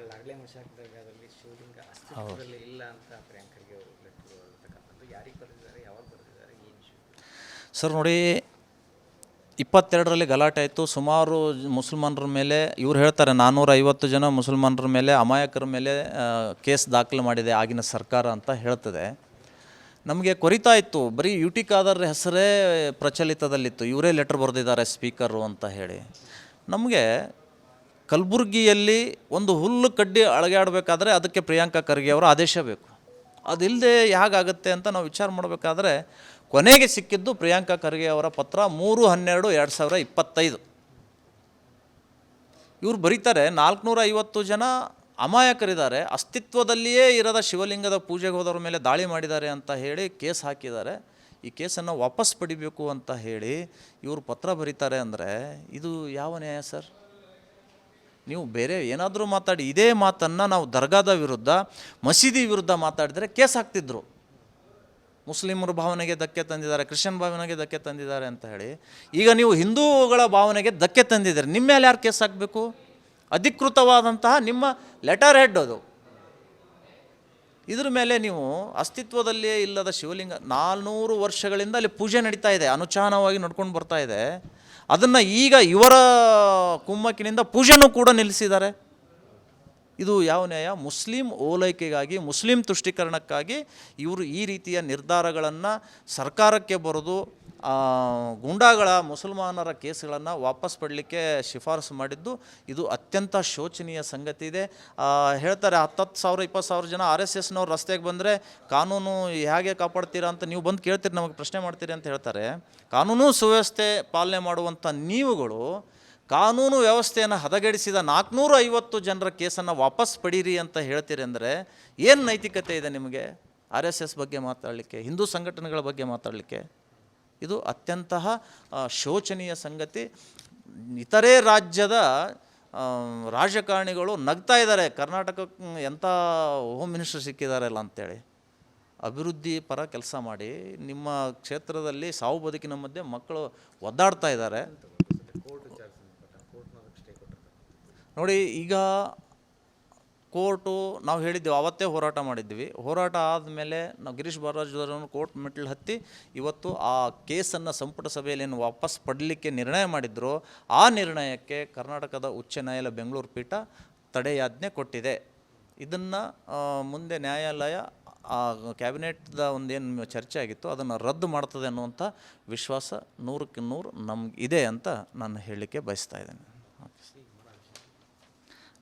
ಲಾಡ್ಲೆ ಮಶಾಕದಲ್ಲಿ ಶಿವಲಿಂಗ ಅಸ್ತಿತ್ವದಲ್ಲಿ ಇಲ್ಲ ಅಂತ ಪ್ರಿಯಾಂಕ್ ಖರ್ಗೆ ಅವರು ಲೆಟರ್ ಅಂತಕ್ಕಂಥದ್ದು ಯಾರಿಗೆ ಬರೆದಿದ್ದಾರೆ, ಯಾವಾಗ ಬರೆದಿದ್ದಾರೆ, ಏನು ಇಶ್ಯೂ? ಸರ್ ನೋಡಿ, 22ರಲ್ಲಿ ಗಲಾಟೆ ಆಯಿತು. ಸುಮಾರು ಮುಸಲ್ಮಾನರ ಮೇಲೆ ಇವ್ರು ಹೇಳ್ತಾರೆ 450 ಜನ ಮುಸಲ್ಮಾನರ ಮೇಲೆ, ಅಮಾಯಕರ ಮೇಲೆ ಕೇಸ್ ದಾಖಲು ಮಾಡಿದೆ ಆಗಿನ ಸರ್ಕಾರ ಅಂತ ಹೇಳ್ತದೆ. ನಮಗೆ ಕೊರಿತಾ ಇತ್ತು, ಬರೀ ಯು ಟಿ ಖಾದರ್ ಹೆಸರೇ ಪ್ರಚಲಿತದಲ್ಲಿತ್ತು, ಇವರೇ ಲೆಟರ್ ಬರೆದಿದ್ದಾರೆ ಸ್ಪೀಕರು ಅಂತ ಹೇಳಿ. ನಮಗೆ ಕಲಬುರಗಿಯಲ್ಲಿ ಒಂದು ಹುಲ್ಲು ಕಡ್ಡಿ ಅಳಗಾಡಬೇಕಾದ್ರೆ ಅದಕ್ಕೆ ಪ್ರಿಯಾಂಕ ಖರ್ಗೆ ಅವರ ಆದೇಶ ಬೇಕು. ಅದಿಲ್ಲದೆ ಹೇಗಾಗುತ್ತೆ ಅಂತ ನಾವು ವಿಚಾರ ಮಾಡಬೇಕಾದ್ರೆ ಕೊನೆಗೆ ಸಿಕ್ಕಿದ್ದು ಪ್ರಿಯಾಂಕ ಖರ್ಗೆ ಅವರ ಪತ್ರ 3/12/2025. ಇವರು ಬರೀತಾರೆ 450 ಜನ ಅಮಾಯಕರಿದ್ದಾರೆ, ಅಸ್ತಿತ್ವದಲ್ಲಿಯೇ ಇರದ ಶಿವಲಿಂಗದ ಪೂಜೆಗೆ ಹೋದವ್ರ ಮೇಲೆ ದಾಳಿ ಮಾಡಿದ್ದಾರೆ ಅಂತ ಹೇಳಿ ಕೇಸ್ ಹಾಕಿದ್ದಾರೆ. ಈ ಕೇಸನ್ನು ವಾಪಸ್ ಪಡಿಬೇಕು ಅಂತ ಹೇಳಿ ಇವರು ಪತ್ರ ಬರೀತಾರೆ ಅಂದರೆ ಇದು ಯಾವ ನ್ಯಾಯ ಸರ್? ನೀವು ಬೇರೆ ಏನಾದರೂ ಮಾತಾಡಿ, ಇದೇ ಮಾತನ್ನು ನಾವು ದರ್ಗಾದ ವಿರುದ್ಧ, ಮಸೀದಿ ವಿರುದ್ಧ ಮಾತಾಡಿದರೆ ಕೇಸ್ ಹಾಕ್ತಿದ್ರು. ಮುಸ್ಲಿಮರ ಭಾವನೆಗೆ ಧಕ್ಕೆ ತಂದಿದ್ದಾರೆ, ಕ್ರಿಶ್ಚಿಯನ್ ಭಾವನೆಗೆ ಧಕ್ಕೆ ತಂದಿದ್ದಾರೆ ಅಂತ ಹೇಳಿ. ಈಗ ನೀವು ಹಿಂದೂಗಳ ಭಾವನೆಗೆ ಧಕ್ಕೆ ತಂದಿದ್ದಾರೆ, ನಿಮ್ಮ ಮೇಲೆ ಯಾರು ಕೇಸ್ ಹಾಕಬೇಕು? ಅಧಿಕೃತವಾದಂತಹ ನಿಮ್ಮ ಲೆಟರ್ ಹೆಡ್ ಅದು. ಇದ್ರ ಮೇಲೆ ನೀವು ಅಸ್ತಿತ್ವದಲ್ಲಿಯೇ ಇಲ್ಲದ ಶಿವಲಿಂಗ 400 ವರ್ಷಗಳಿಂದ ಅಲ್ಲಿ ಪೂಜೆ ನಡೀತಾ ಇದೆ, ಅನುಚಾನವಾಗಿ ನಡ್ಕೊಂಡು ಬರ್ತಾ ಇದೆ. ಅದನ್ನು ಈಗ ಇವರ ಕುಮ್ಮಕ್ಕಿನಿಂದ ಪೂಜೆನೂ ಕೂಡ ನಿಲ್ಲಿಸಿದ್ದಾರೆ. ಇದು ಯಾವ ನ್ಯಾಯ? ಮುಸ್ಲಿಂ ಓಲೈಕೆಗಾಗಿ, ಮುಸ್ಲಿಂ ತುಷ್ಟೀಕರಣಕ್ಕಾಗಿ ಇವರು ಈ ರೀತಿಯ ನಿರ್ಧಾರಗಳನ್ನು ಸರ್ಕಾರಕ್ಕೆ ಬರೆದು ಗೂಂಡಾಗಳ ಮುಸಲ್ಮಾನರ ಕೇಸ್ಗಳನ್ನು ವಾಪಸ್ ಪಡಲಿಕ್ಕೆ ಶಿಫಾರಸು ಮಾಡಿದ್ದು ಇದು ಅತ್ಯಂತ ಶೋಚನೀಯ ಸಂಗತಿ ಇದೆ. ಹೇಳ್ತಾರೆ 10,000 20,000 ಜನ RSSನವ್ರು ರಸ್ತೆಗೆ ಬಂದರೆ ಕಾನೂನು ಹೇಗೆ ಕಾಪಾಡ್ತೀರಾ ಅಂತ ನೀವು ಬಂದು ಕೇಳ್ತೀರಿ, ನಮಗೆ ಪ್ರಶ್ನೆ ಮಾಡ್ತೀರಿ ಅಂತ ಹೇಳ್ತಾರೆ. ಕಾನೂನು ಸುವ್ಯವಸ್ಥೆ ಪಾಲನೆ ಮಾಡುವಂಥ ನೀವುಗಳು ಕಾನೂನು ವ್ಯವಸ್ಥೆಯನ್ನು ಹದಗೆಡಿಸಿದ 450 ಜನರ ಕೇಸನ್ನು ವಾಪಸ್ ಪಡೀರಿ ಅಂತ ಹೇಳ್ತೀರಿ ಅಂದರೆ ಏನು ನೈತಿಕತೆ ಇದೆ ನಿಮಗೆ RSS ಬಗ್ಗೆ ಮಾತಾಡಲಿಕ್ಕೆ, ಹಿಂದೂ ಸಂಘಟನೆಗಳ ಬಗ್ಗೆ ಮಾತಾಡಲಿಕ್ಕೆ? ಇದು ಅತ್ಯಂತ ಶೋಚನೀಯ ಸಂಗತಿ. ಇತರೆ ರಾಜ್ಯದ ರಾಜಕಾರಣಿಗಳು ನಗ್ತಾ ಇದ್ದಾರೆ, ಕರ್ನಾಟಕಕ್ಕೆ ಎಂಥ ಹೋಮ್ ಮಿನಿಸ್ಟರ್ ಸಿಕ್ಕಿದಾರಲ್ಲ ಅಂತೇಳಿ. ಅಭಿವೃದ್ಧಿ ಪರ ಕೆಲಸ ಮಾಡಿ, ನಿಮ್ಮ ಕ್ಷೇತ್ರದಲ್ಲಿ ಸಾವು ಬದುಕಿನ ಮಧ್ಯೆ ಮಕ್ಕಳು ಒದ್ದಾಡ್ತಾ ಇದ್ದಾರೆ. ನೋಡಿ, ಈಗ ಕೋರ್ಟು ನಾವು ಹೇಳಿದ್ದೀವಿ, ಆವತ್ತೇ ಹೋರಾಟ ಮಾಡಿದ್ವಿ. ಹೋರಾಟ ಆದಮೇಲೆ ನಾವು ಗಿರೀಶ್ ಬಾರರಾಜರನ್ನು ಕೋರ್ಟ್ ಮೆಟ್ಟಿಲು ಹತ್ತಿ ಇವತ್ತು ಆ ಕೇಸನ್ನು ಸಂಪುಟ ಸಭೆಯಲ್ಲಿ ಏನು ವಾಪಸ್ ಪಡಲಿಕ್ಕೆ ನಿರ್ಣಯ ಮಾಡಿದ್ರು, ಆ ನಿರ್ಣಯಕ್ಕೆ ಕರ್ನಾಟಕದ ಉಚ್ಚ ನ್ಯಾಯಾಲಯ ಬೆಂಗಳೂರು ಪೀಠ ತಡೆಯಾಜ್ಞೆ ಕೊಟ್ಟಿದೆ. ಇದನ್ನು ಮುಂದೆ ನ್ಯಾಯಾಲಯ ಕ್ಯಾಬಿನೆಟ್ದ ಒಂದೇನು ಚರ್ಚೆ ಆಗಿತ್ತು ಅದನ್ನು ರದ್ದು ಮಾಡ್ತದೆ ಅನ್ನುವಂಥ ವಿಶ್ವಾಸ 100ಕ್ಕೆ 100 ನಮಗಿದೆ ಅಂತ ನಾನು ಹೇಳಲಿಕ್ಕೆ ಬಯಸ್ತಾ ಇದ್ದೇನೆ.